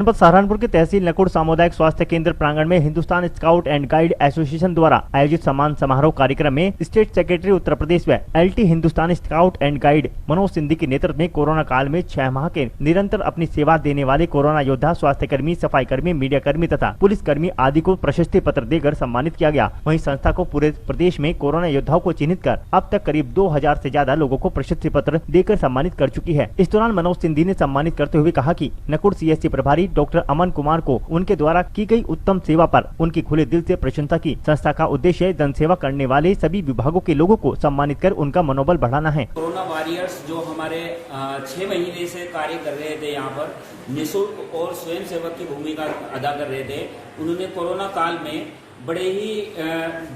जनपद सहारनपुर के तहसील नकुड़ सामुदायिक स्वास्थ्य केंद्र प्रांगण में Hindustan scout and guide association द्वारा आयोजित सम्मान समारोह कार्यक्रम में स्टेट सेक्रेटरी उत्तर प्रदेश व LT Hindustan scout and guide Manoj Sindhi के नेतृत्व में कोरोना काल में 6 माह के निरंतर अपनी सेवा देने वाले कोरोना योद्धा, स्वास्थ्य कर्मी, सफाई कर्मी, मीडिया कर्मी तथा पुलिस कर्मी आदि को प्रशस्ति पत्र देकर सम्मानित किया गया। वहीं संस्था को पूरे प्रदेश में कोरोना योद्धाओं को चिन्हित कर अब तक करीब 2000 से ज्यादा लोगों को प्रशस्ति पत्र देकर सम्मानित कर चुकी है। इस दौरान मनोज सिंधी ने सम्मानित करते हुए कहा कि नकुड़ सीएससी प्रभारी डॉक्टर अमन कुमार को उनके द्वारा की गई उत्तम सेवा पर उनकी खुले दिल से प्रशंसा की। संस्था का उद्देश्य जनसेवा करने वाले सभी विभागों के लोगों को सम्मानित कर उनका मनोबल बढ़ाना है। कोरोना वॉरियर्स जो हमारे 6 महीने से कार्य कर रहे थे, यहाँ पर निःशुल्क और स्वयं सेवक की भूमिका अदा कर रहे थे, उन्होंने कोरोना काल में बड़े ही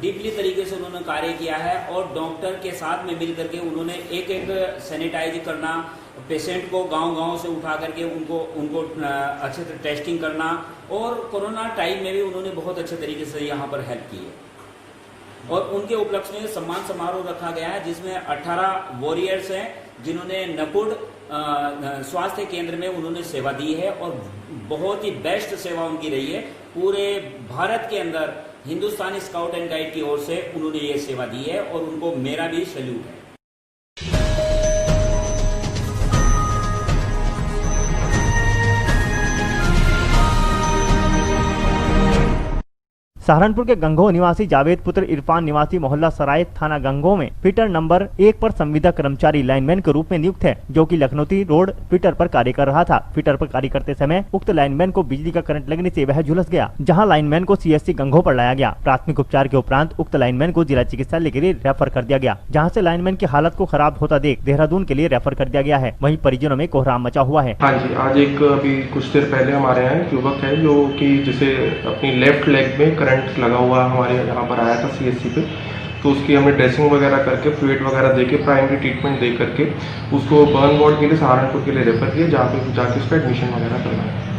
डीपली तरीके से उन्होंने कार्य किया है और डॉक्टर के साथ में मिल करके उन्होंने एक सैनिटाइज करना, पेशेंट को गांव-गांव से उठा करके उनको अच्छे से टेस्टिंग करना और कोरोना टाइम में भी उन्होंने बहुत अच्छे तरीके से यहाँ पर हेल्प की है। और उनके उपलक्ष्य में सम्मान समारोह रखा गया है जिसमें 18 वॉरियर्स हैं जिन्होंने नकुड़ स्वास्थ्य केंद्र में उन्होंने सेवा दी है और बहुत ही बेस्ट सेवा उनकी रही है। पूरे भारत के अंदर हिंदुस्तानी स्काउट एंड गाइड की ओर से उन्होंने ये सेवा दी है और उनको मेरा भी सैल्यूट है। सहारनपुर के गंगोह निवासी जावेद पुत्र इरफान निवासी मोहल्ला सराय थाना गंगोह में फिटर नंबर 1 पर संविदा कर्मचारी लाइनमैन के रूप में नियुक्त है, जो कि लखनौती रोड फिटर पर कार्य कर रहा था। फिटर पर कार्य करते समय उक्त लाइनमैन को बिजली का करंट लगने से वह झुलस गया, जहां लाइनमैन को सीएससी गंगोह पर लाया गया। प्राथमिक उपचार के उपरांत उक्त लाइनमैन को जिला चिकित्सालय के लिए रेफर कर दिया गया, जहाँ से लाइनमैन की हालत को खराब होता देख देहरादून के लिए रेफर कर दिया गया है। वहीं परिजनों में कोहराम मचा हुआ है। हाँ जी, आज एक अभी कुछ देर पहले हमारे यहाँ युवक है जो कि जिसे अपनी लेफ्ट लेग में करंट लगा हुआ हमारे यहाँ पर आया था सीएससी पे, तो उसकी हमने ड्रेसिंग वगैरह करके फ्लूइड वगैरह देके प्राइमरी ट्रीटमेंट दे करके उसको बर्न वार्ड के लिए सहारनपुर के लिए रेफर किया, जहाँ पे जाके उसका एडमिशन वगैरह करना है।